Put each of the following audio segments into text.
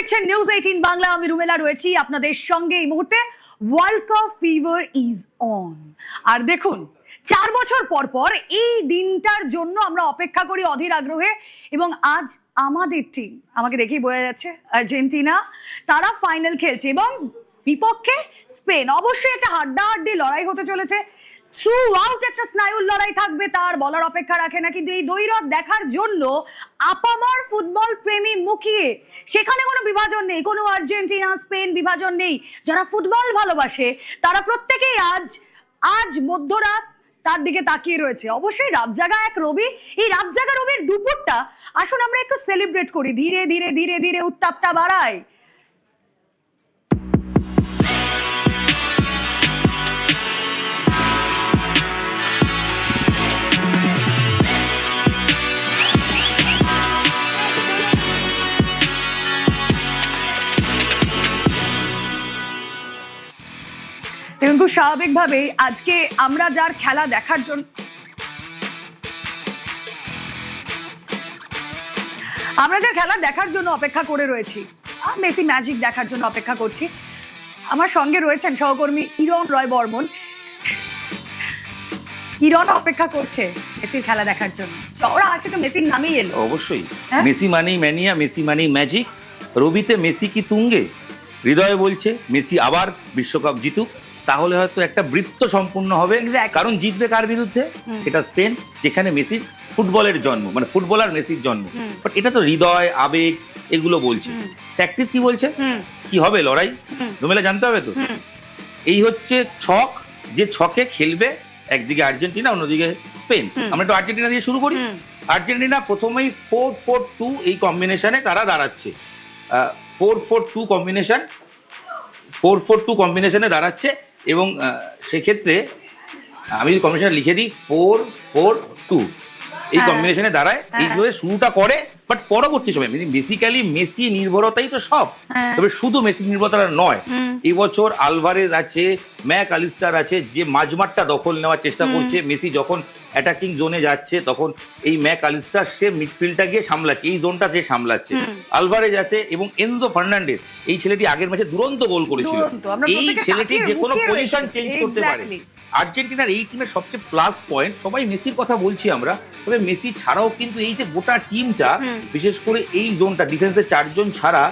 দেখছেন নিউজ 18 বাংলা। আমি রুমেলা রয়েছি আপনাদের সঙ্গে এই মুহূর্তে। World cup fever is on. আর দেখুন 4 বছর পর পর এই দিনটার জন্য আমরা অপেক্ষা করি অধীর আগ্রহে, এবং আজ আমাদের টিম, আমাকে দেখেই বোঝা যাচ্ছে আর্জেন্টিনা, তারা ফাইনাল খেলছে এবং বিপক্ষে স্পেন। অবশ্যই একটা হাড্ডাহাড্ডি লড়াই হতে চলেছে, থ্রু আউট একটা স্নায়ুর লড়াই থাকবে, তার বলার অপেক্ষা রাখে না। কিন্তু এই দ্বৈরথ দেখার জন্য আপামর ফুটবল প্রেমী মুখিয়ে, সেখানে কোনো বিভাজন নেই, কোনো আর্জেন্টিনা স্পেন বিভাজন নেই। যারা ফুটবল ভালোবাসে তারা প্রত্যেকেই আজ মধ্যরাত তার দিকে তাকিয়ে রয়েছে। অবশ্যই রাত জাগা এক রবি, এই রাত জাগা রবির দুপুরটা আসুন আমরা একটু সেলিব্রেট করি, ধীরে ধীরে ধীরে ধীরে উত্তাপটা বাড়াই। এবং খুব স্বাভাবিকভাবেই আজকে আমরা যার খেলা দেখার জন্য অপেক্ষা করে রয়েছি, মেসি ম্যাজিক দেখার জন্য অপেক্ষা করছি। আমার সঙ্গে রয়েছেন সহকর্মী ইরণ রয় বর্মন। ইরণ অপেক্ষা করছে মেসির খেলা দেখার জন্য। ওরা আজকে তো মেসির নামেই এলো। অবশ্যই মেসি মানেই ম্যানিয়া, মেসি মানেই ম্যাজিক। রবিতে মেসি কি তুঙ্গে, হৃদয়ে বলছে মেসি আবার বিশ্বকাপ জিতুক, তাহলে হয়তো একটা বৃত্ত সম্পূর্ণ হবে। কারণ জিতবে কার বিরুদ্ধে? সেটা স্পেন, যেখানে মেসির ফুটবলের জন্ম, মানে ফুটবলার মেসির জন্ম। বাট এটা তো হৃদয়, আবেগ এগুলো বলছে। ট্যাকটিক্স কি বলছে? কি হবে লড়াই, রুমেলা জানতে হবে তো। এই হচ্ছে ছক, যে ছকে খেলবে একদিকে আর্জেন্টিনা, অন্যদিকে স্পেন। আমরা একটু আর্জেন্টিনা দিয়ে শুরু করি। আর্জেন্টিনা প্রথমেই 4-4-2 এই কম্বিনেশনে তারা দাঁড়াচ্ছে। 4-4-2 কম্বিনেশনে দাঁড়াচ্ছে, এবং সেক্ষেত্রে আমি যদি কম্বিনেশন লিখে দিই 4-4-2 এই কম্বিনেশনে দাঁড়ায়, এইভাবে শুরুটা করে। বাট পরবর্তী সময় বেসিক্যালি মেসি নির্ভরতাই তো সব, তবে শুধু মেসি নির্ভরতা নয়। এই বছর আলভারেজ আছে, ম্যাক আলিস্টার আছে, যে মাঝমাঠটা দখল নেওয়ার চেষ্টা করছে। মেসি যখন অ্যাটাকিং জোনে যাচ্ছে তখন এই ম্যাক আলিস্টার সে মিডফিল্ডটা গিয়ে সামলাচ্ছে, এই জোনটা সে সামলাচ্ছে। আলভারেজ আছে এবং এনজো ফার্নান্ডেজ, এই ছেলেটি আগের ম্যাচে দুরন্ত গোল করেছিল। এই ছেলেটি যে কোনো পজিশন চেঞ্জ করতে পারে। আর্জেন্টিনার এই টিমের সবচেয়ে প্লাস পয়েন্ট, সবাই মেসির কথা বলছি আমরা, তবে মেসি ছাড়াও কিন্তু এই যে গোটা টিমটা, বিশেষ করে এই জোনটা, ডিফেন্সের 4 জন ছাড়া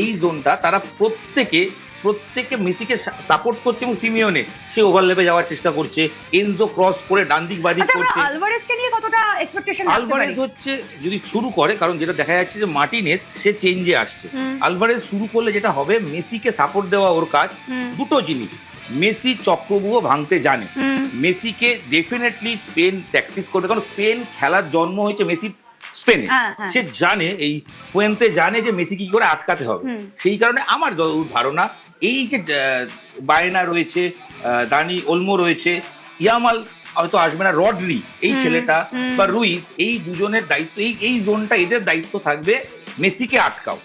এই জোনটা, তারা প্রত্যেকে মেসিকে সাপোর্ট করছে। এবং সিমিওনে সে ওভারল্যাপে যাওয়ার চেষ্টা করছে, এনজো ক্রস করে ডান দিক বাদিক করছে। আলভারেজকে নিয়ে কতটা এক্সপেকটেশন? আলভারেজ হচ্ছে যদি শুরু করে, কারণ যেটা দেখা যাচ্ছে যে মার্টিনেজ সে চেঞ্জে আসছে। আলভারেজ শুরু করলে যেটা হবে, মেসিকে সাপোর্ট দেওয়া ওর কাজ। দুটো জিনিস, মেসি চক্রব্যূহ ভাঙতে জানে। মেসিকে ডেফিনেটলি স্পেন প্র্যাকটিস করবে, কারণ স্পেন খেলার জন্ম হয়েছে মেসি স্পেনে। সে জানে, এই ফুয়েন্তে জানে যে মেসি কি করে আটকাতে হবে। সেই কারণে আমার ধারণা, এই যে বায়না রয়েছে, দানি ওলমো রয়েছে, ইয়ামাল হয়তো আসবে না, রডরি এই ছেলেটা বা রুইস, এই দুজনের দায়িত্ব, এই জোনটা এদের দায়িত্ব থাকবে মেসিকে আটকাও।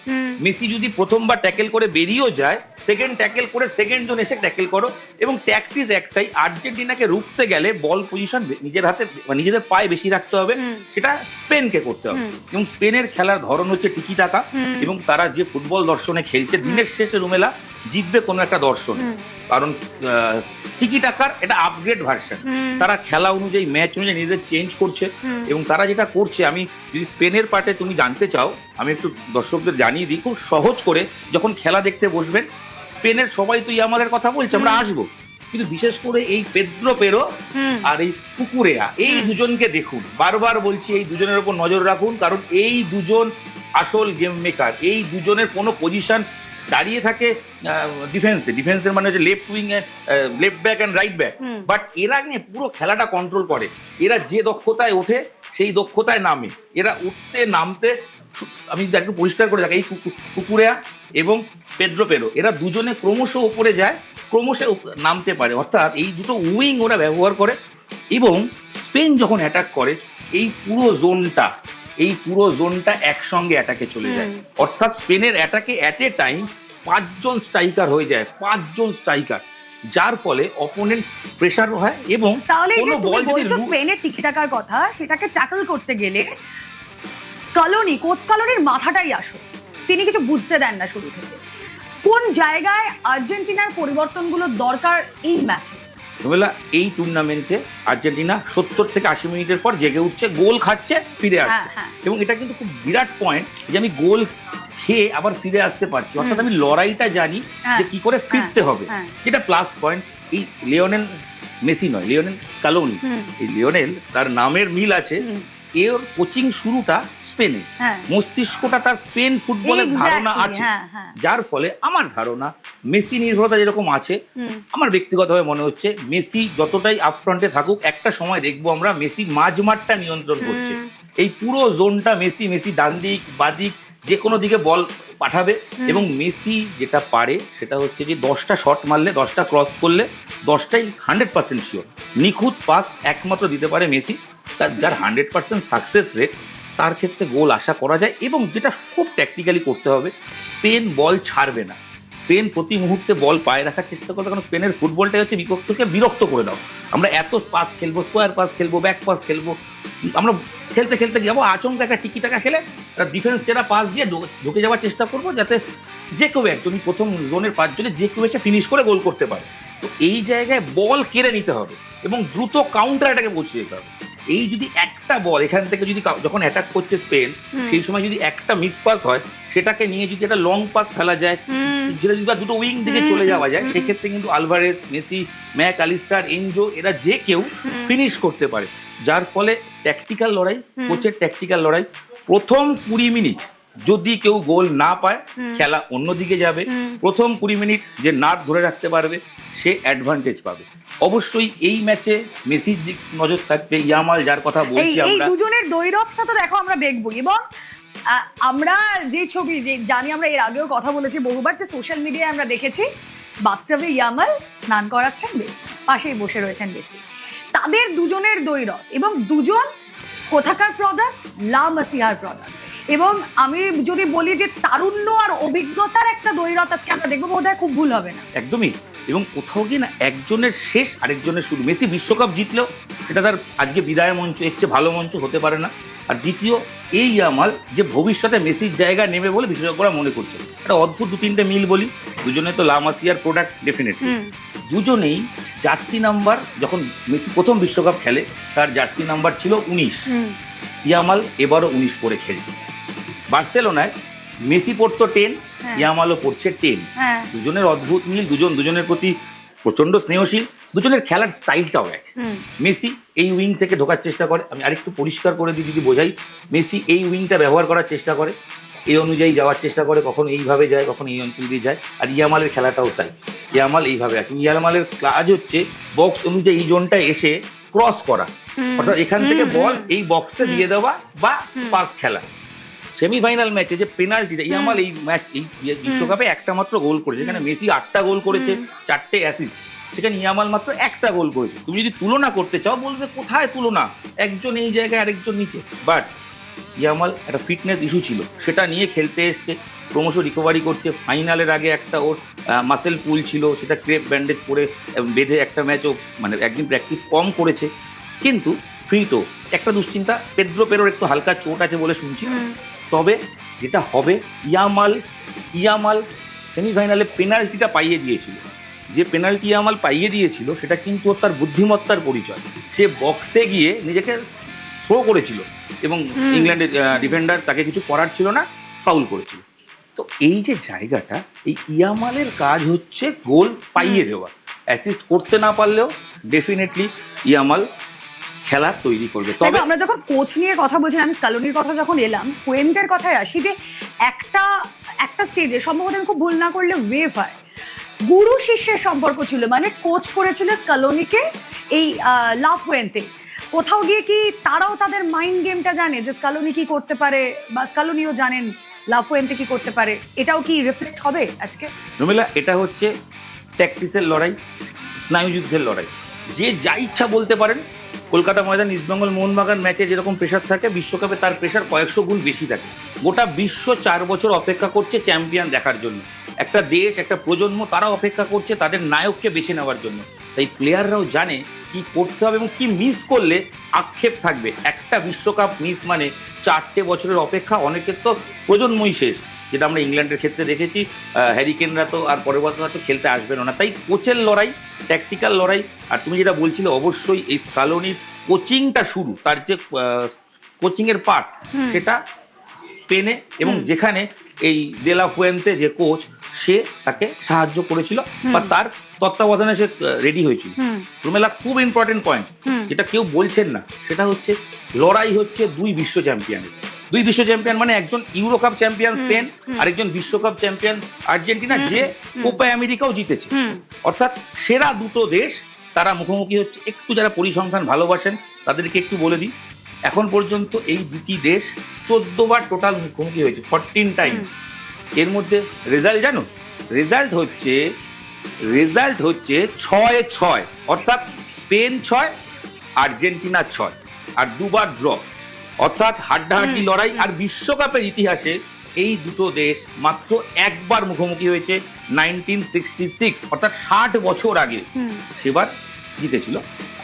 মেসি যদি প্রথমবার ট্যাকেল করে বেরিয়েও যায়, সেকেন্ড ট্যাকেল করে সেকেন্ড জন এসে ট্যাকেল করো। এবং ট্যাকটিস একটাই, আর্জেন্টিনাকে রুখতে গেলে বল পজিশন নিজের হাতে, নিজেদের পায়ে বেশি রাখতে হবে, সেটা স্পেনকে করতে হবে। এবং স্পেনের খেলার ধরন হচ্ছে টিকি টাকা, এবং তারা যে ফুটবল দর্শনে খেলছে, দিনের শেষে রুমেলা জিতবে কোনো একটা দর্শন। কারণ টিকি টাকার এটা আপগ্রেড ভার্সন, তারা খেলা অনুযায়ী, ম্যাচ অনুযায়ী নিজেদের চেঞ্জ করছে। এবং তারা যেটা করছে, আমি যদি স্পেনের পার্টে তুমি জানতে চাও, আমি একটু দর্শকদের জানিয়ে দিই খুব সহজ করে। যখন খেলা দেখতে বসবেন, স্পেনের সবাই তো ইয়ামালের কথা বলছে, আমরা আসবো, কিন্তু বিশেষ করে এই পেদ্রো পেরো আর এই কুকুরেয়া, এই দুজনকে দেখুন। বারবার বলছি, এই দুজনের উপর নজর রাখুন, কারণ এই দুজন আসল গেম মেকার। এই দুজনের কোনো পজিশন দাঁড়িয়ে থাকে ডিফেন্সের মানে হচ্ছে left wing, left back and right back, but এরা নিয়ে পুরো খেলাটা কন্ট্রোল করে। এরা যে দক্ষতায় ওঠে সেই দক্ষতায় নামে, এরা উঠতে নামতে, আমি একটু পরিষ্কার করে দেখি, এই কুকুরেয়া এবং পেদ্রো পেরো, এরা দুজনে ক্রমশ উপরে যায়, ক্রমশ নামতে পারে। অর্থাৎ এই দুটো উইং ওরা ব্যবহার করে। এবং স্পেন যখন অ্যাটাক করে, এই পুরো জোনটা একসঙ্গে অ্যাটাকে চলে যায়। অর্থাৎ স্পেনের অ্যাটাকে অ্যাট এ টাইম 5 জন স্ট্রাইকার হয়ে যায়, 5 জন স্ট্রাইকার, যার ফলে অপোনেন্ট প্রেসার হয়। এবং কোনো বল যদি স্পেনের টিকি টাকার কথা, সেটাকে ট্যাকল করতে গেলে কোচ স্কালোনির মাথাটাই আসে। তিনি কিছু বুঝতে দেন না শুরু থেকে। কোন জায়গায় আর্জেন্টিনার পরিবর্তনগুলো দরকার এই ম্যাচে? রুমেলা, এই টুর্নামেন্টে আর্জেন্টিনা 70 থেকে 80 মিনিটের পর জেগে উঠছে, গোল খাচ্ছে, ফিরে আসছে। এবং এটা কিন্তু খুব বিরাট পয়েন্ট যে আমি গোল খেয়ে আবার ফিরে আসতে পারছি, অর্থাৎ আমি লড়াইটা জানি যে কি করে ফিরতে হবে, যেটা প্লাস পয়েন্ট। এই লিওনেল মেসি নয়, লিওনেল স্কালোনি, এই লিওনেল তার নামের মিল আছে, এর কোচিং শুরুটা স্পেনে, মস্তিষ্কটা তার স্পেন ফুটবলের ধারণা আছে, যার ফলে আমার ধারণা মেসি নির্ভরতা যেরকম আছে, আমার ব্যক্তিগতভাবে মনে হচ্ছে মেসি যতটাই আপফ্রন্টে থাকুক, একটা সময় দেখবো আমরা মেসি মাঝমাঠটা নিয়ন্ত্রণ করছে, এই পুরো জোনটা মেসি, মেসি ডান দিক বাদিক যে কোনো দিকে বল পাঠাবে। এবং মেসি যেটা পারে সেটা হচ্ছে যে 10টা শট মারলে, 10টা ক্রস করলে 10টাই 100% শিওর নিখুঁত পাস একমাত্র দিতে পারে মেসি, তার যার 100% সাকসেস রেট, তার ক্ষেত্রে গোল আশা করা যায়। এবং যেটা খুব ট্যাকটিক্যালি করতে হবে, স্পেন বল ছাড়বে না, স্পেন প্রতি মুহূর্তে বল পায়ে রাখার চেষ্টা করবে, কারণ স্পেনের ফুটবলটাই হচ্ছে বিপক্ষকে বিরক্ত করে দাও। আমরা এত পাস খেলবো, স্কোয়ার পাস খেলবো, ব্যাক পাস খেলবো, আমরা খেলতে খেলতে যাবো আচমকা একটা টিকি টাকা খেলে তার ডিফেন্স চেরা পাস দিয়ে ঢুকে যাওয়ার চেষ্টা করবো, যাতে যে কেউ একজনই প্রথম জোনের 5 জনে যে কেউ এসে ফিনিশ করে গোল করতে পারে। তো এই জায়গায় বল কেড়ে নিতে হবে এবং দ্রুত কাউন্টার অ্যাটাকে পৌঁছে যেতে হবে। এই যদি একটা বল এখান থেকে যদি যখন অ্যাটাক করছে স্পেন, সেই সময় যদি একটা মিস পাস হয়, সেটাকে নিয়ে যদি একটা লং পাস ফেলা যায়, যেটা যদি দুটো উইং দিকে চলে যাওয়া যায়, সেক্ষেত্রে কিন্তু Alvarez, Messi, Mac Alistair, Enzo এরা যে কেউ ফিনিশ করতে পারে। যার ফলে ট্যাকটিক্যাল লড়াই, কোচের ট্যাকটিক্যাল লড়াই, প্রথম 20 মিনিট যদি কেউ গোল না পায়, খেলা অন্যদিকে যাবে। প্রথম 20 মিনিট যে নাট ধরে রাখতে পারবে সে অ্যাডভান্টেজ পাবে। অবশ্যই এই ম্যাচে মেসির দিক নজর থাকবে, ইয়ামাল যার কথা বলছি আমরা, এই দুজনের দ্বৈরথটা তো দেখো আমরা দেখবো। এবং আমরা যে ছবি যে জানি, আমরা এর আগেও কথা বলেছি বহুবার, যে সোশ্যাল মিডিয়ায় আমরা দেখেছি বাথটাবে ইয়ামাল স্নান করাচ্ছেন মেসি, পাশেই বসে রয়েছেন মেসি, তাদের দুজনের দ্বৈরথ, এবং দুজন কোথাকার প্রোডাক্ট, লা মাসিয়ার প্রোডাক্ট। এবং আমি যদি বলি যে তারুণ্য আর অভিজ্ঞতার একটা দ্বৈরথ আজকে আমরা দেখবো, বোধহয় খুব ভুল হবে না। একদমই। এবং কোথাও গিয়ে না একজনের শেষ আরেকজনের শুরু। মেসি বিশ্বকাপ জিতলেও সেটা তার আজকে বিদায় মঞ্চ, এর চেয়ে ভালো মঞ্চ হতে পারে না। আর দ্বিতীয়, এই ইয়ামাল যে ভবিষ্যতে মেসির জায়গা নেবে বলে বিশেষজ্ঞরা মনে করছে। একটা অদ্ভুত 2-3টে মিল বলি, দুজনে তো লা মাসিয়ার প্রোডাক্ট ডেফিনেটলি। দুজনেই জার্সি নাম্বার, যখন মেসি প্রথম বিশ্বকাপ খেলে তার জার্সি নাম্বার ছিল 19, ইয়ামাল এবারও 19 পরে খেলছে। বার্সেলোনায় মেসি পড়তো 10, ইয়ামালও পড়ছে 10। দুজনের অদ্ভুত মিল, দুজনের প্রতি প্রচন্ড স্নেহশীল, দুজনের খেলার স্টাইলটাও এক। মেসি এই উইং থেকে ঢোকার চেষ্টা করে, আমি আরেকটু পরিষ্কার করে দিই যদি বোঝাই, মেসি এই উইংটা ব্যবহার করার চেষ্টা করে, এই অনুযায়ী যাওয়ার চেষ্টা করে, কখন এইভাবে যায়, কখন এই অঞ্চল দিয়ে যায়। আর ইয়ামালের খেলাটাও তাই, ইয়ামাল এইভাবে আছে। ইয়ামালের কাজ হচ্ছে বক্স অনুযায়ী এই জোনটায় এসে ক্রস করা, অর্থাৎ এখান থেকে বল এই বক্সে দিয়ে দেওয়া বা পাস খেলা। সেমিফাইনাল ম্যাচে যে পেনাল্টিটা, ইয়ামাল এই ম্যাচ, এই বিশ্বকাপে একটা মাত্র গোল করেছে, যেখানে মেসি 8টা গোল করেছে, 4টে অ্যাসিস্ট, সেখানে ইয়ামাল মাত্র একটা গোল করেছে। তুমি যদি তুলনা করতে চাও বলবে কোথায় তুলনা, একজন এই জায়গায় আরেকজন নিচে। বাট ইয়ামাল একটা ফিটনেস ইস্যু ছিল, সেটা নিয়ে খেলতে এসছে, ক্রমশ রিকভারি করছে। ফাইনালের আগে একটা ওর মাসেল পুল ছিল, সেটা ক্রেপ ব্যান্ডেজ করে বেঁধে একটা ম্যাচও মানে একদিন প্র্যাকটিস কম করেছে, কিন্তু ফিটও। একটা দুশ্চিন্তা, পেদ্রো পেরোর একটু হালকা চোট আছে বলে শুনছি। তবে যেটা হবে, ইয়ামাল সেমিফাইনালে পেনাল্টিটা পাইয়ে দিয়েছিল, যে পেনাল্টি ইয়ামাল পাইয়ে দিয়েছিল সেটা কিন্তু তার বুদ্ধিমত্তার পরিচয়। সে বক্সে গিয়ে নিজেকে থ্রো করেছিল এবং ইংল্যান্ডের ডিফেন্ডার তাকে কিছু করার ছিল না, ফাউল করেছিল। তো এই যে জায়গাটা, এই ইয়ামালের কাজ হচ্ছে গোল পাইয়ে দেওয়া, অ্যাসিস্ট করতে না পারলেও ডেফিনেটলি ইয়ামাল খেলা তৈরি করবে। তবে আমরা যখন কোচ নিয়ে কথা বলছি, আমি স্কালোনির কথা যখন এলাম, ফুয়েন্টের কথায় আসি, যে একটা স্টেজে সম্ভবত আমি খুব ভুল না করলে ওয়েভ হয়, গুরু শিষ্যের সম্পর্ক ছিল, মানে কোচ করেছিল স্কালোনিকে এই লা ফুয়েন্তে। কোথাও গিয়ে কি তারাও তাদের মাইন্ড গেমটা জানে যে স্কালোনি কি করতে পারে, বা স্কালোনিও জানেন লা ফুয়েন্তে কি করতে পারে? এটাও কি রিফ্লেক্ট হবে আজকে? রুমেলা, এটা হচ্ছে ট্যাকটিক্সের লড়াই, স্নায়ুযুদ্ধের লড়াই। যে যা ইচ্ছা বলতে পারেন। কলকাতা ময়দান ইস্টবেঙ্গল মোহনবাগান ম্যাচে যেরকম প্রেশার থাকে, বিশ্বকাপে তার প্রেশার কয়েকশো গুণ বেশি থাকে। গোটা বিশ্ব 4 বছর অপেক্ষা করছে চ্যাম্পিয়ন দেখার জন্য। একটা দেশ, একটা প্রজন্ম, তারা অপেক্ষা করছে তাদের নায়ককে বেছে নেওয়ার জন্য। তাই প্লেয়াররাও জানে কি করতে হবে এবং কি মিস করলে আক্ষেপ থাকবে। একটা বিশ্বকাপ মিস মানে 4টে বছরের অপেক্ষা, অনেকের তো প্রজন্মই শেষ। যেটা আমরা ইংল্যান্ডের ক্ষেত্রে দেখেছি। হ্যারিকেনরা তো আর পরবর্তীতে তো খেলতে আসবেন না, তাই কোচের লড়াই, ট্যাকটিক্যাল লড়াই। আর তুমি যেটা বলছিলে, অবশ্যই এই স্কালোনির কোচিংটা শুরু, তার যে কোচিংয়ের পার্ট সেটা স্পেনে, এবং যেখানে এই দেলা ফুয়েন্তে যে কোচ, সে তাকে সাহায্য করেছিল বা তার তত্ত্বাবধানে সে রেডি হয়েছিল। রুমেলা, খুব ইম্পর্টেন্ট পয়েন্ট যেটা কেউ বলছেন না, সেটা হচ্ছে লড়াই হচ্ছে দুই বিশ্ব চ্যাম্পিয়নের। দুই বিশ্ব চ্যাম্পিয়ন মানে একজন ইউরো কাপ চ্যাম্পিয়ন স্পেন, আরেকজন বিশ্বকাপ চ্যাম্পিয়ন আর্জেন্টিনা, যে কোপা আমেরিকাও জিতেছে। অর্থাৎ সেরা দুটো দেশ তারা মুখোমুখি হচ্ছে। একটু যারা পরিসংখ্যান ভালোবাসেন তাদেরকে একটু বলে দিই, এখন পর্যন্ত এই দুটি দেশ 14 বার টোটাল মুখোমুখি হয়েছে, 14 টাইম। এর মধ্যে রেজাল্ট জানো? রেজাল্ট হচ্ছে 6-6, অর্থাৎ স্পেন 6, আর্জেন্টিনা 6, আর দুবার ড্র, অর্থাৎ হাড্ডাহাড্ডি লড়াই। আর বিশ্বকাপের ইতিহাসে এই দুটো দেশ মাত্র একবার মুখোমুখি হয়েছে, 1966, অর্থাৎ 60 বছর আগে। সেবার জিতেছিল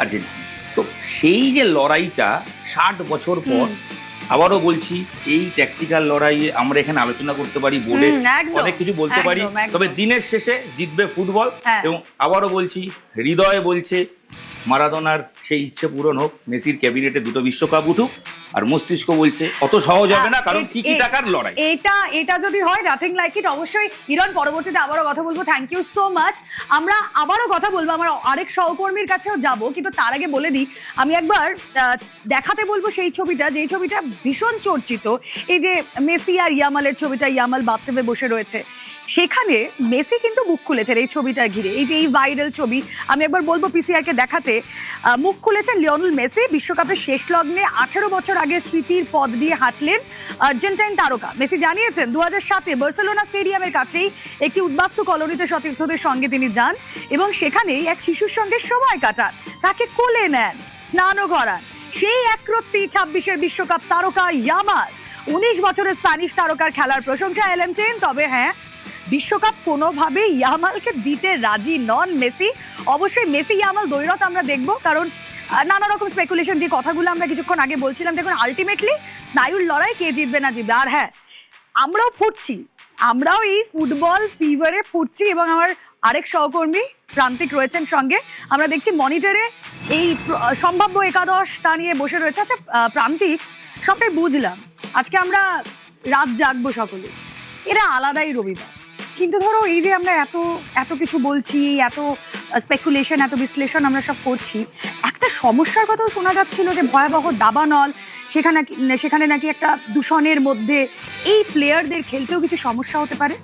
আর্জেন্টিনা। তো সেই যে লড়াইটা 60 বছর পর, আবারও বলছি, এই ট্যাকটিক্যাল লড়াইয়ে আমরা এখানে আলোচনা করতে পারি, বলে অনেক কিছু বলতে পারি, তবে দিনের শেষে জিতবে ফুটবল। এবং আবারও বলছি, হৃদয়ে বলছে মারাদোনার সেই ইচ্ছে পূরণ হোক, মেসির ক্যাবিনেটে দুটো বিশ্বকাপ উঠুক, আর মস্তিষ্ক বলছে অত সহজ হবে না, কারণ টিকি টাকার লড়াই। এটা যদি হয়, নাথিং লাইক ইট। অবশ্যই হিরণ, পরবর্তীতে আবারও কথা বলবো। Thank you so much. আমরা আবারও কথা বলবো, আমার আরেক সহকর্মীর কাছেও যাব, কিন্তু তার আগে বলে দিই, আমি একবার দেখাতে বলবো সেই ছবিটা, যেই ছবিটা ভীষণ চর্চিত, এই যে মেসি আর ইয়ামালের ছবিটা, ইয়ামাল বাথটবে বসে রয়েছে, সেখানে মেসি কিন্তু মুখ খুলেছেন এই ছবিটার ঘিরে। এই যে এই ভাইরাল ছবি, আমি একবার বলবো পিসিআরকে দেখাতে, মুখ খুলেছেন লিওনেল মেসি। বিশ্বকাপের শেষ লগ্নে 18 বছর আগে স্মৃতির পথ দিয়ে হাঁটলেন আর্জেন্টাইন তারকা। মেসি জানিয়েছেন 2007-এ বার্সেলোনা স্টেডিয়ামের কাছেই একটি উদ্বাস্তু কলোনিতে সতীর্থদের সঙ্গে তিনি যান এবং সেখানেই এক শিশুর সঙ্গে সময় কাটান, তাকে কোলে নেন, স্নানও করান। সেই একরত্তি 26-এর বিশ্বকাপ তারকা ইয়ামাল। 19 বছরের স্প্যানিশ তারকার খেলার প্রশংসা এলেন। তবে হ্যাঁ, বিশ্বকাপ কোনোভাবেই ইয়ামালকে দিতে রাজি নন মেসি। অবশ্যই মেসি ইয়ামাল দ্বৈরথ আমরা দেখব, কারণ নানা রকম স্পেকুলেশন, যে কথাগুলো আমরা কিছুক্ষণ আগে বলছিলাম। দেখুন, আলটিমেটলি স্নায়ুর লড়াই, কে জিতবে না জিতবে। আর হ্যাঁ, আমরাও ফুটছি, আমরাও এই ফুটবল ফিভারে ফুটছি, এবং আমার আরেক সহকর্মী প্রান্তিক রয়েছেন সঙ্গে। আমরা দেখছি মনিটরে এই সম্ভাব্য একাদশটা নিয়ে বসে রয়েছে। আচ্ছা প্রান্তিক, সবটাই বুঝলাম, আজকে আমরা রাত জাগবো সকলে, এরা আলাদাই রবিবার, কিন্তু ধরো এই যে আমরা এত কিছু বলছি, এত স্পেকুলেশন, এত বিশ্লেষণ আমরা সব করছি, একটা সমস্যার কথাও শোনা যাচ্ছিল যে ভয়াবহ দাবানল, সেখানে নাকি একটা দূষণের মধ্যে এই প্লেয়ারদের খেলতেও কিছু সমস্যা হতে পারে।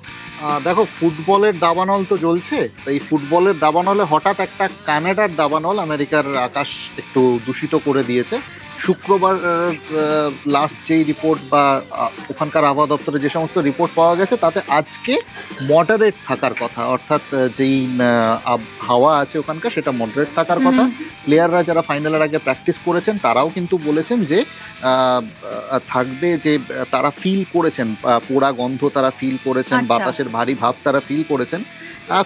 দেখো, ফুটবলের দাবানল তো জ্বলছে, এই ফুটবলের দাবানলে হঠাৎ একটা কানাডার দাবানল আমেরিকার আকাশ একটু দূষিত করে দিয়েছে। শুক্রবার লাস্ট যেই রিপোর্ট বা ওখানকার আবহাওয়া দপ্তরে যে সমস্ত রিপোর্ট পাওয়া গেছে, তাতে আজকে মডারেট থাকার কথা, অর্থাৎ যেই হাওয়া আছে ওখানকার, সেটা মডারেট থাকার কথা। প্লেয়াররা যারা ফাইনালের আগে প্র্যাকটিস করেছেন তারাও কিন্তু বলেছেন যে থাকবে, যে তারা ফিল করেছেন পোড়া গন্ধ, তারা ফিল করেছেন, বাতাসের ভারী ভাব তারা ফিল করেছেন।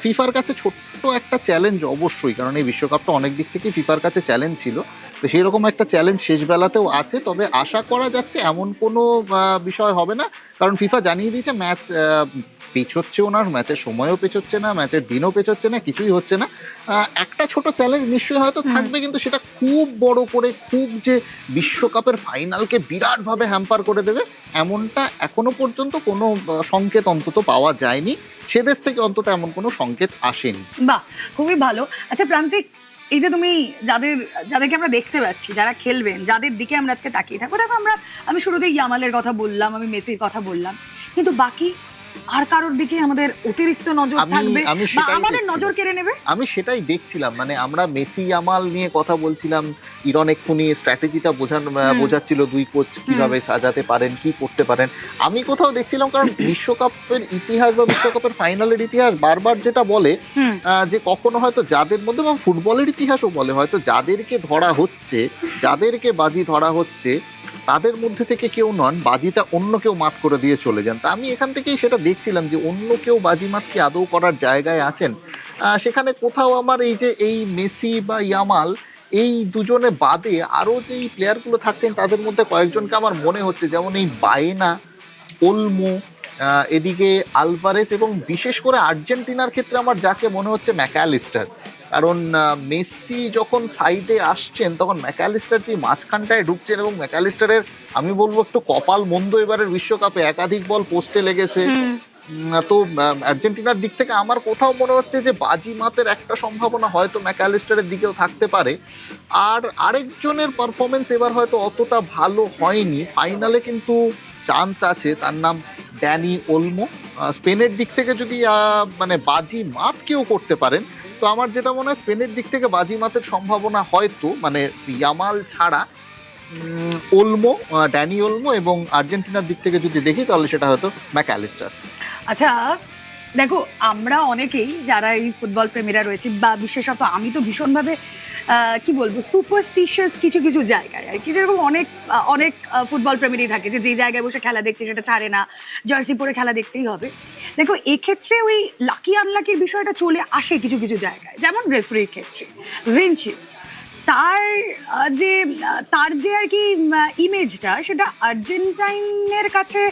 ফিফার কাছে ছোট্ট একটা চ্যালেঞ্জ অবশ্যই, কারণ এই বিশ্বকাপটা অনেক দিক থেকে ফিফার কাছে চ্যালেঞ্জ ছিল, তো সেই রকম একটা চ্যালেঞ্জ শেষ বেলাতেও আছে। তবে আশা করা যাচ্ছে এমন কোনো বিষয় হবে না, কারণ ফিফা জানিয়ে দিয়েছে ম্যাচ পেছোচ্ছেও না, ম্যাচের সময়ও পেছোচ্ছে না, ম্যাচের দিনও পেছোচ্ছে না, কিছুই হচ্ছে না। একটা ছোট চ্যালেঞ্জ নিশ্চয়ই হয়তো থাকবে, কিন্তু সেটা খুব বড় করে, খুব যে বিশ্বকাপের ফাইনালকে বিরাটভাবে হ্যাম্পার করে দেবে এমনটা এখনো পর্যন্ত কোনো সংকেত অন্তত পাওয়া যায়নি, সে দেশ থেকে অন্তত এমন কোনো সংকেত আসেনি। বাহ, খুবই ভালো। আচ্ছা প্রান্তিক, এই যে তুমি যাদেরকে আমরা দেখতে পাচ্ছি, যারা খেলবেন, যাদের দিকে আমরা আজকে তাকিয়ে থাকবো, দেখো আমি শুরুতেই ইয়ামালের কথা বললাম, আমি মেসির কথা বললাম, কিন্তু বাকি আর কারোর দিকে আমাদের অতিরিক্ত নজর থাকবে বা আমাদের নজর কেড়ে নেবে? আমি সেটাই দেখছিলাম, মানে আমরা মেসি ইয়ামাল নিয়ে কথা বলছিলাম, ইরন এক্ষুনি স্ট্র্যাটেজিটা বোঝাচ্ছিল দুই কোচ কিভাবে সাজাতে পারেন, কি করতে পারেন। আমি কোথাও দেখছিলাম, কারণ বিশ্বকাপের ইতিহাস বা বিশ্বকাপের ফাইনালের ইতিহাস বারবার যেটা বলে যে কখনো হয়তো যাদের মধ্যে, বা ফুটবলের ইতিহাসও বলে, হয়তো যাদেরকে ধরা হচ্ছে, যাদেরকে বাজি ধরা হচ্ছে, তাদের মধ্যে থেকে কেউ নন, বাজিটা অন্য কেউ মাত করে দিয়ে চলে যান। তা আমি এখান থেকেই সেটা দেখছিলাম যে অন্য কেউ বাজিমাত কি আদৌ করার জায়গায় আছেন। সেখানে কোথাও আমার এই মেসি বা ইয়ামাল, এই দুজনে বাদে আরও যেই প্লেয়ারগুলো থাকছেন তাদের মধ্যে কয়েকজনকে আমার মনে হচ্ছে, যেমন এই বায়েনা, ওলমো, এদিকে আলভারেজ এবং বিশেষ করে আর্জেন্টিনার ক্ষেত্রে আমার যাকে মনে হচ্ছে ম্যাকঅ্যালিস্টার, কারণ মেসি যখন সাইডে আসছেন তখন ম্যাকঅ্যালিস্টার যে মাঝখানটায় ঢুকছেন এবং ম্যাকঅ্যালিস্টারের আমি বলবো একটু কপাল মন্দ এবারের বিশ্বকাপে, একাধিক বল পোস্টে লেগেছে। তো আর্জেন্টিনার দিক থেকে আমার কোথাও মনে হচ্ছে যে বাজি মাতের একটা সম্ভাবনা হয়তো ম্যাকঅ্যালিস্টারের দিকেও থাকতে পারে। আর আরেকজনের পারফরমেন্স এবার হয়তো অতটা ভালো হয়নি, ফাইনালে কিন্তু চান্স আছে, তার নাম ড্যানি ওলমো। স্পেনের দিক থেকে যদি মানে বাজি মাত কেউ করতে পারেন, তো আমার যেটা মনে হয় স্পেনের দিক থেকে বাজি মাতের সম্ভাবনা হয়তো মানে ইয়ামাল ছাড়া ওলমো, ড্যানি ওলমো, এবং আর্জেন্টিনার দিক থেকে যদি দেখি তাহলে সেটা হয়তো ম্যাকঅ্যালিস্টার। আচ্ছা দেখো, আমরা অনেকেই যারা এই ফুটবল প্রেমীরা রয়েছে, বা বিশেষত আমি তো ভীষণভাবে কি বলবো সুপারস্টিশিয়াস কিছু কিছু জায়গায় আর কি, যেরকম অনেক অনেক ফুটবল প্রেমীরই থাকে যে যে জায়গায় বসে খেলা দেখছে সেটা ছাড়ে না, জার্সি পরে খেলা দেখতেই হবে। দেখো এক্ষেত্রে ওই লাকি আনলাকির বিষয়টা চলে আসে কিছু কিছু জায়গায়, যেমন রেফারির ক্ষেত্রে ভিনচিচ তার যে আর কি ইমেজটা, সেটা আর্জেন্টাইনের কাছে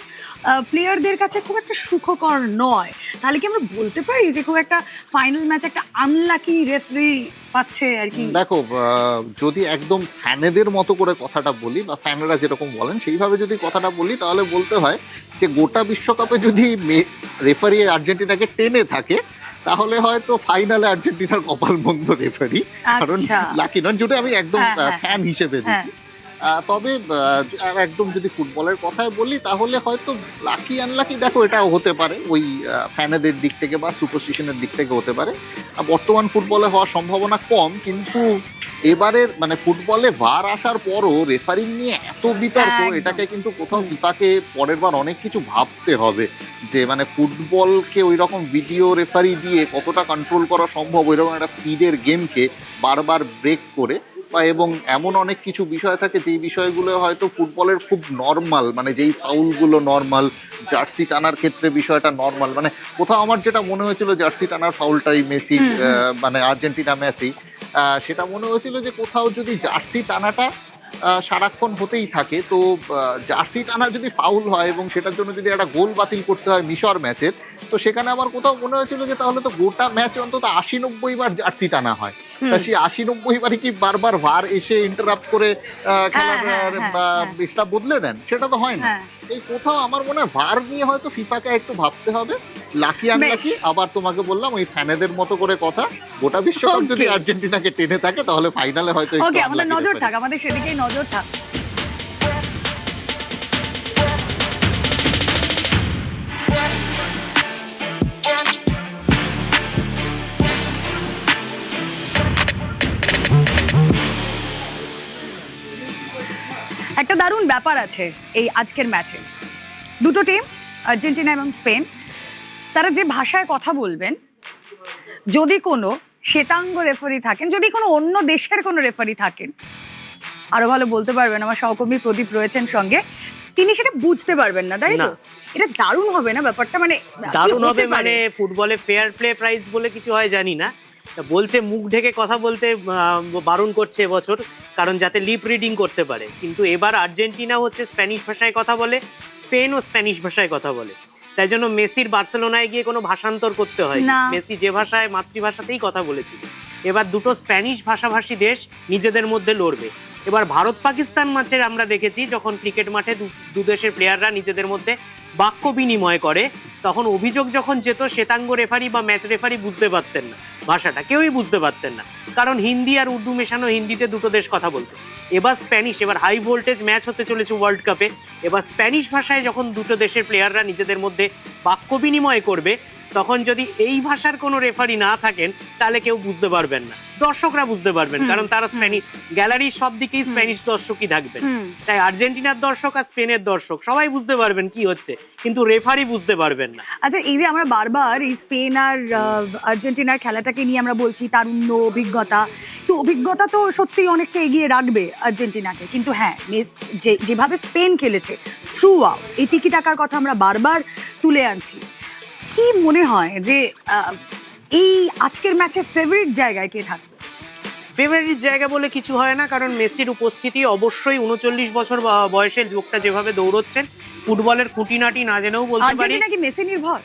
প্লেয়ারদের কাছে খুব একটা সুখকর নয়। তাহলে কি আমরা বলতে পারি যে খুব একটা ফাইনাল ম্যাচ একটা আনলাকি রেফারি পাচ্ছে আর কি? দেখো, যদি একদম ফ্যানেদের মতো করে কথাটা বলি বা ফ্যানেরা যেরকম বলেন সেইভাবে যদি কথাটা বলি, তাহলে বলতে হয় যে গোটা বিশ্বকাপে যদি রেফারি আর্জেন্টিনাকে টেনে থাকে তাহলে হয়তো ফাইনালে আর্জেন্টিনার কপাল মন্দ রেফারি, কারণ লাকি নন, যদি আমি একদম ফ্যান হিসেবে দেখি। তবে একদম যদি ফুটবলের কথায় বলি তাহলে হয়তো লাকি আনলাকি দেখো এটাও হতে পারে, ওই ফ্যানেদের দিক থেকে বা সুপারস্টিশনের দিক থেকে হতে পারে। বর্তমান ফুটবলে হওয়ার সম্ভাবনা কম, কিন্তু এবারের মানে ফুটবলে ভার আসার পরও রেফারিং নিয়ে এত বিতর্ক, এটাকে কিন্তু কোথাও ফিফাকে পরের বার অনেক কিছু ভাবতে হবে যে মানে ফুটবলকে ওই রকম ভিডিও রেফারি দিয়ে কতটা কন্ট্রোল করা সম্ভব, ওই রকম একটা স্পিডের গেমকে বারবার ব্রেক করে, বা এবং এমন অনেক কিছু বিষয় থাকে যেই বিষয়গুলো হয়তো ফুটবলের খুব নর্মাল, মানে যেই ফাউলগুলো নর্মাল, জার্সি টানার ক্ষেত্রে বিষয়টা নর্মাল, মানে কোথাও আমার যেটা মনে হয়েছিল জার্সি টানার ফাউলটাই মেসি মানে আর্জেন্টিনা ম্যাচেই সেটা মনে হয়েছিল যে কোথাও যদি জার্সি টানাটা সারাক্ষণ হতেই থাকে, তো জার্সি টানা যদি ফাউল হয় এবং সেটার জন্য যদি একটা গোল বাতিল করতে হয় মিশর ম্যাচের, তো সেখানে আমার কোথাও মনে হয়েছিল যে তাহলে তো গোটা ম্যাচে অন্তত ৮০-৯০ বার জার্সি টানা হয়। তা সেই ৮০-৯০ বারই কি বারবার ভার এসে ইন্টারাপ্ট করে খেলার এটা বদলে দেন? সেটা তো হয় না। এই কোথাও আমার মনে হয় ভার নিয়ে হয়তো ফিফাকে একটু ভাবতে হবে। লাকি আনলাকি আবার তোমাকে বললাম ওই ফ্যানেদের মতো করে কথা, গোটা বিশ্বকাপ যদি আর্জেন্টিনাকে টেনে থাকে তাহলে ফাইনালে হয়তো ওকে, আমাদের নজর থাক, আমাদের সেদিকেই নজর থাক। একটা দারুণ ব্যাপার আছে এই আজকের ম্যাচে, দুটো টিম আর্জেন্টিনা এবং স্পেন, তারা যে ভাষায় কথা বলবেন, যদি কোনো শ্বেতাঙ্গ রেফারি থাকেন, যদি কোনো অন্য দেশের কোনো রেফারি থাকেন, আরো ভালো বলতে পারবেন, আমার সহকর্মী প্রদীপ রয়েছেন সঙ্গে, তিনি সেটা বুঝতে পারবেন না, তাই তো? এটা দারুণ হবে না ব্যাপারটা? মানে দারুণ হবে, মানে ফুটবলে ফেয়ার প্লে প্রাইজ বলে কিছু হয় জানি না, বলছে মুখ ঢেকে কথা বলতে বারণ করছে এবছর, কারণ যাতে লিপ রিডিং করতে পারে। কিন্তু এবার আর্জেন্টিনা হচ্ছে স্প্যানিশ ভাষায় কথা বলে, স্পেনও স্প্যানিশ ভাষায় কথা বলে, তাই জন্য মেসির বার্সেলোনায় গিয়ে কোনো ভাষান্তর করতে হয় না। মেসি যে ভাষায় মাতৃভাষাতেই কথা বলেছিল। এবার দুটো স্প্যানিশ ভাষাভাষী দেশ নিজেদের মধ্যে লড়বে। এবার ভারত পাকিস্তান ম্যাচের আমরা দেখেছি যখন ক্রিকেট মাঠে দু দেশের প্লেয়াররা নিজেদের মধ্যে বাক্য বিনিময় করে, তখন অভিযোগ যখন যেত শ্বেতাঙ্গ রেফারি বা ম্যাচ রেফারি বুঝতে পারতেন না ভাষাটা, কেউই বুঝতে পারতেন না, কারণ হিন্দি আর উর্দু মেশানো হিন্দিতে দুটো দেশ কথা বলতো। এবার স্প্যানিশ, এবার হাই ভোল্টেজ ম্যাচ হতে চলেছে ওয়ার্ল্ড কাপে, এবার স্প্যানিশ ভাষায় যখন দুটো দেশের প্লেয়াররা নিজেদের মধ্যে বাক্য বিনিময় করবে, তখন যদি এই ভাষার কোনো রেফারি না থাকেন তাহলে কেউ বুঝতে পারবেন না, দর্শকরা বুঝতে পারবেন, কারণ তারা স্প্যানিশ গ্যালারির সব দিকেই স্প্যানিশ দর্শকই থাকবেন। তাই আর্জেন্টিনার দর্শক আর স্পেনের দর্শক সবাই বুঝতে পারবেন কি হচ্ছে, কিন্তু রেফারি বুঝতে পারবেন না। আচ্ছা, এই যে আমরা বারবার এই স্পেন আর আর্জেন্টিনার খেলাটাকে নিয়ে আমরা বলছি তারুণ্য, অভিজ্ঞতা, তো অভিজ্ঞতা তো সত্যি অনেকটা এগিয়ে রাখবে আর্জেন্টিনাকে, কিন্তু হ্যাঁ যেভাবে স্পেন খেলেছে থ্রু আউট, এই টিকি টাকার কথা আমরা বারবার তুলে আনছি, কি মনে হয় যে এই আজকের ম্যাচে ফেভারিট জায়গায় কে থাকবে? ফেভারিট জায়গা বলে কিছু হয় না, কারণ মেসির উপস্থিতি অবশ্যই ৩৯ বছর বয়সের লোকটা যেভাবে দৌড়চ্ছেন ফুটবলের খুঁটিনাটি না জেনেও বলতে পারি আর্জেন্টিনা কি মেসি নির্ভর?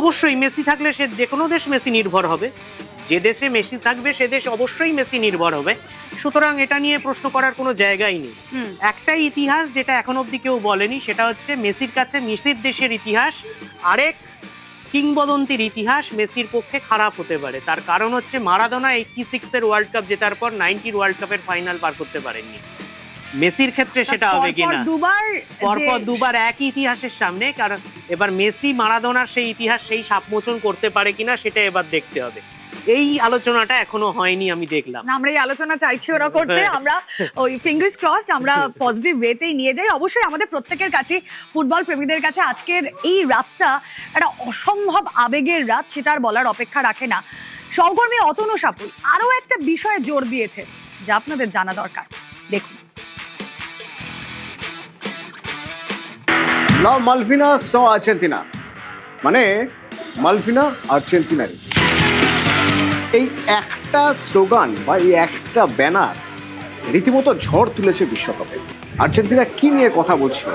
অবশ্যই মেসি থাকলে সে যে কোনো দেশ মেসি নির্ভর হবে, যে দেশে মেসি থাকবে সে দেশ অবশ্যই মেসি নির্ভর হবে। সুতরাং এটা নিয়ে প্রশ্ন করার কোনো জায়গাই নেই। একটাই ইতিহাস যেটা এখন অবধি কেউ বলেনি, সেটা হচ্ছে মেসির কাছে মেসির দেশের ইতিহাস আরেক কিংবদন্তির ইতিহাস মেসির পক্ষে খারাপ হতে পারে। তার কারণ হচ্ছে মারাদোনা 86-এর ওয়ার্ল্ড কাপ জেতার পর 90-র ওয়ার্ল্ড কাপের ফাইনাল পার করতে পারেননি। মেসির ক্ষেত্রে সেটা হবে কিনা, পরপর দুবার একই ইতিহাসের সামনে, কারণ এবার মেসি মারাদোনার সেই ইতিহাস সেই সাপমোচন করতে পারে কিনা সেটা এবার দেখতে হবে। এই আলোচনাটা এখনো হয়নি, আমি দেখলাম। আমরা এই আলোচনা চাইছি ওরা করতে, আমরা ওই ফিঙ্গার্স ক্রসড আমরা পজিটিভ ওয়েতেই নিয়ে যাই। অবশ্যই আমাদের প্রত্যেকের কাছে, ফুটবল প্রেমীদের কাছে আজকের এই রাতটা একটা অসম্ভব আবেগের রাত, সেটা আর বলার অপেক্ষা রাখে না। সহকর্মী অতনু সাপুই আরো একটা বিষয়ে জোর দিয়েছে যা আপনাদের জানা দরকার, দেখুন। La Malvina so Argentina, মানে মালভিনা আর্জেন্টিনারি। এই একটা স্লোগান বা এই একটা ব্যানার রীতিমতো ঝড় তুলেছে বিশ্বকাপে। আর্জেন্টিনা কি নিয়ে কথা বলছিল?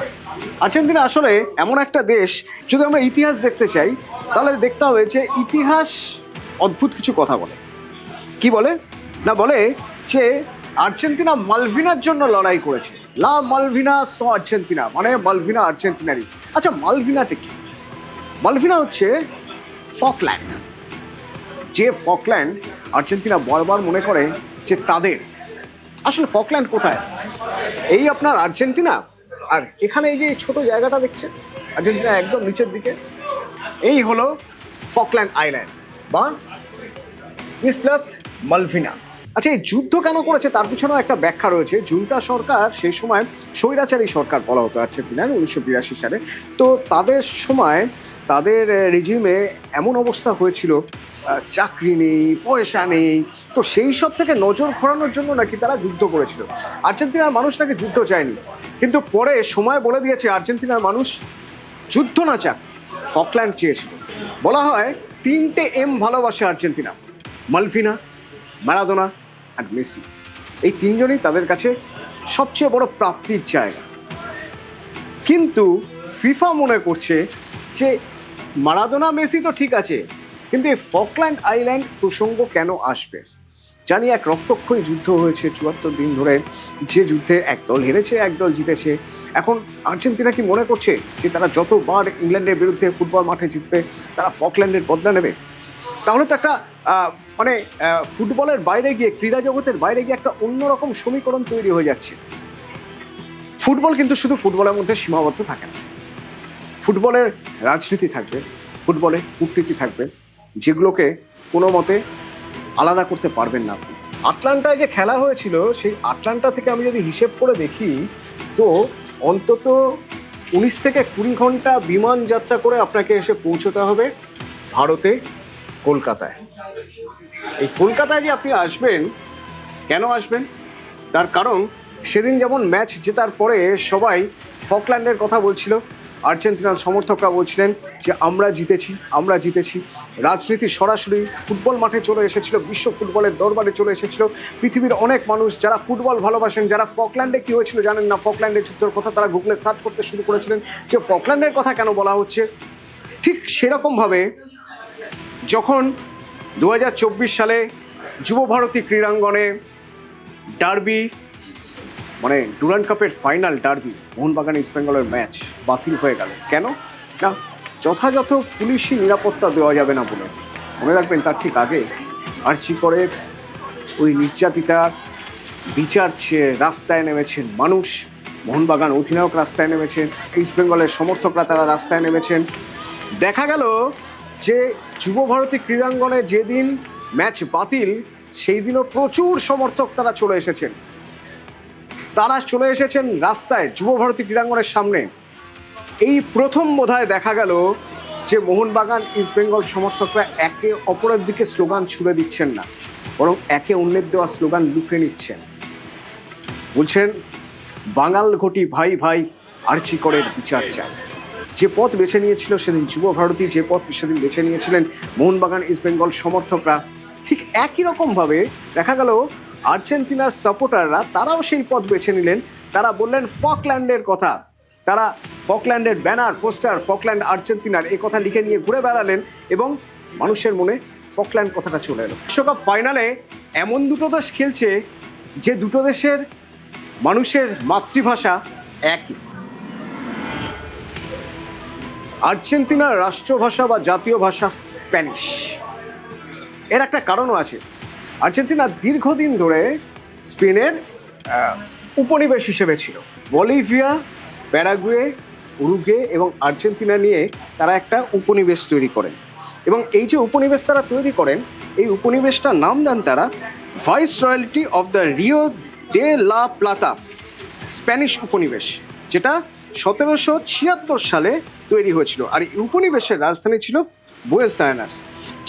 আর্জেন্টিনা আসলে এমন একটা দেশ, যদি আমরা ইতিহাস দেখতে চাই তাহলে দেখতে হবে যে ইতিহাস অদ্ভুত কিছু কথা বলে। কি বলে না, বলে যে আর্জেন্টিনা মালভিনার জন্য লড়াই করেছে। লা মালভিনা সো আর্জেন্টিনা, মানে মালভিনা আর্জেন্টিনারি। আচ্ছা, মালভিনাটা কি? মালভিনা হচ্ছে ফকল্যান্ড। যে ফকল্যান্ড আর্জেন্টিনা বারবার মনে করে যে তাদের। আসলে ফকল্যান্ড কোথায়? এই আপনার আর্জেন্টিনা, আর এখানে এই যে ছোট জায়গাটা দেখছেন আর্জেন্টিনা একদম নিচের দিকে, এই হলো ফকল্যান্ড আইল্যান্ডস বা ইসলাস মালভিনা। আচ্ছা, এই যুদ্ধ কেন করেছে তার পিছনেও একটা ব্যাখ্যা রয়েছে। জুন্তা সরকার সেই সময় স্বৈরাচারী সরকার বলা হতো আর্জেন্টিনার 1982 সালে। তো তাদের সময় তাদের রেজিমে এমন অবস্থা হয়েছিল, চাকরি নেই, পয়সা নেই। তো সেই সব থেকে নজর ঘোরানোর জন্য নাকি তারা যুদ্ধ করেছিল। আর্জেন্টিনার মানুষ নাকি যুদ্ধ চায়নি, কিন্তু পরে সময় বলে দিয়েছে আর্জেন্টিনার মানুষ যুদ্ধ না চাক, ফকল্যান্ড চেয়েছিল। বলা হয় 3টে এম ভালোবাসে আর্জেন্টিনা: মালভিনা, ম্যারাডোনা আর মেসি। এই 3জনই তাদের কাছে সবচেয়ে বড় প্রাপ্তির জায়গা। কিন্তু ফিফা মনে করছে যে ম্যারাডোনা, মেসি তো ঠিক আছে, কিন্তু এই ফকল্যান্ড আইল্যান্ড প্রসঙ্গ কেন আসবে? জানি এক রক্তক্ষয়ী যুদ্ধ হয়েছে 74 দিন ধরে, যে যুদ্ধে একদল হেরেছে একদল জিতেছে। এখন আর্জেন্টিনা কি মনে করছে যে তারা যতবার ইংল্যান্ডের বিরুদ্ধে ফুটবল মাঠে জিতবে তারা ফকল্যান্ডের বদলা নেবে? তাহলে তো একটা মানে ফুটবলের বাইরে গিয়ে, ক্রীড়া জগতের বাইরে গিয়ে একটা অন্যরকম সমীকরণ তৈরি হয়ে যাচ্ছে। ফুটবল কিন্তু শুধু ফুটবলের মধ্যে সীমাবদ্ধ থাকে না। ফুটবলের রাজনীতি থাকবে, ফুটবলে কূটনীতি থাকবে, যেগুলোকে কোনো মতে আলাদা করতে পারবেন না আপনি। আটলান্টায় যে খেলা হয়েছিল, সেই আটলান্টা থেকে আমি যদি হিসেব করে দেখি তো অন্তত 19 থেকে 20 ঘন্টা বিমান যাত্রা করে আপনাকে এসে পৌঁছতে হবে ভারতে, কলকাতায়। এই কলকাতায় যে আপনি আসবেন, কেন আসবেন? তার কারণ সেদিন যেমন ম্যাচ জেতার পরে সবাই ফকল্যান্ডের কথা বলছিল, আর্জেন্টিনার সমর্থকরা বলছিলেন যে আমরা জিতেছি, আমরা জিতেছি। রাজনীতি সরাসরি ফুটবল মাঠে চলে এসেছিল, বিশ্ব ফুটবলের দরবারে চলে এসেছিল। পৃথিবীর অনেক মানুষ যারা ফুটবল ভালোবাসেন, যারা ফকল্যান্ডে কি হয়েছিল জানেন না, ফকল্যান্ডের যুদ্ধের কথা তারা গুগলে সার্চ করতে শুরু করেছিলেন যে ফকল্যান্ডের কথা কেন বলা হচ্ছে। ঠিক সেরকমভাবে যখন 2024 সালে যুবভারতী ক্রীড়াঙ্গনে ডার্বি, মানে ডুরান্ড কাপের ফাইনাল ডার্বি, মোহনবাগান ইস্ট বেঙ্গলের ম্যাচ বাতিল হয়ে গেল। কেন না? যথাযথ পুলিশি নিরাপত্তা দেওয়া যাবে না বলে। মনে রাখবেন, তার ঠিক আগে আর্জি করে ওই নির্যাতিতার বিচার চেয়ে রাস্তায় নেমেছেন মানুষ। মোহনবাগান অধিনায়ক রাস্তায় নেমেছেন, ইস্ট বেঙ্গলের সমর্থকরা তারা রাস্তায় নেমেছেন। দেখা গেল যে যুবভারতী ক্রীড়াঙ্গনে যেদিন ম্যাচ বাতিল, সেই দিনও প্রচুর সমর্থক তারা চলে এসেছেন। তারা চলে এসেছেন রাস্তায় যুবভারতী ক্রীড়াঙ্গনের সামনে। এই প্রথম বোধহয় দেখা গেল যে মোহনবাগান ইস্ট বেঙ্গল সমর্থকরা একে অপরের দিকে স্লোগান ছুড়ে দিচ্ছেন না, বরং একে অন্যের দেওয়া স্লোগান লুকে নিচ্ছেন। বলছেন বাঙাল ঘটি ভাই ভাই, আর্জি করের বিচার চাই। যে পথ বেছে নিয়েছিল সেদিন যুবভারতী, যে পথ সেদিন বেছে নিয়েছিলেন মোহনবাগান ইস্ট বেঙ্গল সমর্থকরা, ঠিক একই রকমভাবে দেখা গেল আর্জেন্টিনার সাপোর্টাররা তারাও সেই পথ বেছে নিলেন। তারা বললেন ফকল্যান্ডের কথা, তারা ফকল্যান্ডের ব্যানার পোস্টার ফকল্যান্ড আর্জেন্টিনার এই কথা লিখে নিয়ে ঘুরে বেড়ালেন এবং মানুষের মনে ফকল্যান্ড কথাটা চলে এলো। বিশ্বকাপ ফাইনালে এমন দুটো দেশ খেলছে যে দুটো দেশের মানুষের মাতৃভাষা একই। আর্জেন্টিনার রাষ্ট্রভাষা বা জাতীয় ভাষা স্প্যানিশ। এর একটা কারণও আছে। আর্জেন্টিনা দীর্ঘদিন ধরে স্পেনের উপনিবেশ হিসেবে ছিল। বলিভিয়া, প্যারাগুয়ে, উরুগুয়ে এবং আর্জেন্টিনা নিয়ে তারা একটা উপনিবেশ তৈরি করেন এবং এই যে উপনিবেশ তারা তৈরি করেন এই উপনিবেশটার নাম দেন তারা viceroyalty of the Rio de la Plata, Spanish উপনিবেশ, যেটা 1776 সালে তৈরি হয়েছিল। আর এই উপনিবেশের রাজধানী ছিল বুয়েন্স আয়ার্স,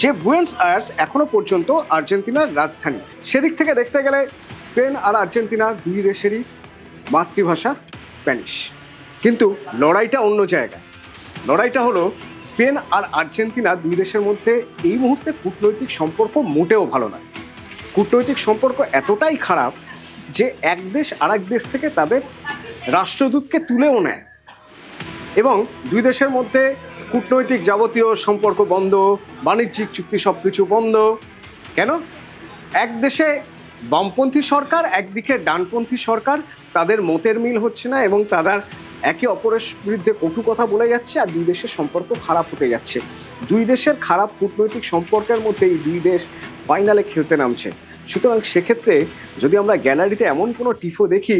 যে বুয়েন্স আয়ার্স এখনো পর্যন্ত আর্জেন্টিনার রাজধানী। সেদিক থেকে দেখতে গেলে স্পেন আর আর্জেন্টিনা দুই দেশেরই মাতৃভাষা স্প্যানিশ, কিন্তু লড়াইটা অন্য জায়গায়। লড়াইটা হলো স্পেন আর আর্জেন্টিনা দুই দেশের মধ্যে এই মুহূর্তে কূটনৈতিক সম্পর্ক মোটেও ভালো নয়। কূটনৈতিক সম্পর্ক এতটাই খারাপ যে এক দেশ আরেক দেশ থেকে তাদের রাষ্ট্রদূতকে তুলেও নেয় এবং দুই দেশের মধ্যে কূটনৈতিক যাবতীয় সম্পর্ক বন্ধ, বাণিজ্যিক চুক্তি সব কিছু বন্ধ। কেন? এক দেশে বামপন্থী সরকার, একদিকে ডানপন্থী সরকার, তাদের মতের মিল হচ্ছে না এবং তারা একে অপরের বিরুদ্ধে কটু কথা বলে যাচ্ছে আর দুই দেশের সম্পর্ক খারাপ হতে যাচ্ছে। দুই দেশের খারাপ কূটনৈতিক সম্পর্কের মধ্যে এই দুই দেশ ফাইনালে খেলতে নামছে। সুতরাং সেক্ষেত্রে যদি আমরা গ্যালারিতে এমন কোনো টিফো দেখি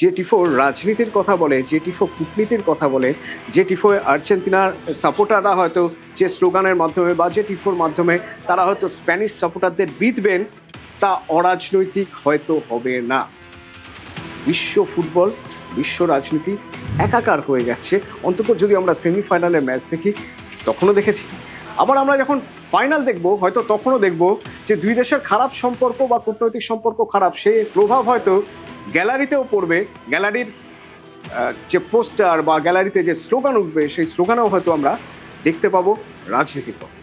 যে টিফো রাজনীতির কথা বলে, যে টিফো কূটনীতির কথা বলে, যে টিফো আর্জেন্টিনার সাপোর্টাররা হয়তো যে স্লোগানের মাধ্যমে বা যে টিফোর মাধ্যমে তারা হয়তো স্প্যানিশ সাপোর্টারদের বিঁধবেন, তা অরাজনৈতিক হয়তো হবে না। বিশ্ব ফুটবল, বিশ্ব রাজনীতি একাকার হয়ে যাচ্ছে। অন্তত যদি আমরা সেমিফাইনালের ম্যাচ দেখি তখনও দেখেছি, আবার আমরা যখন ফাইনাল দেখব হয়তো তখনও দেখব যে দুই দেশের খারাপ সম্পর্ক বা কূটনৈতিক সম্পর্ক খারাপ, সেই প্রভাব হয়তো গ্যালারিতেও পড়বে। গ্যালারির যে পোস্টার বা গ্যালারিতে যে স্লোগান উঠবে সেই স্লোগানেও হয়তো আমরা দেখতে পাবো রাজনীতির কথা।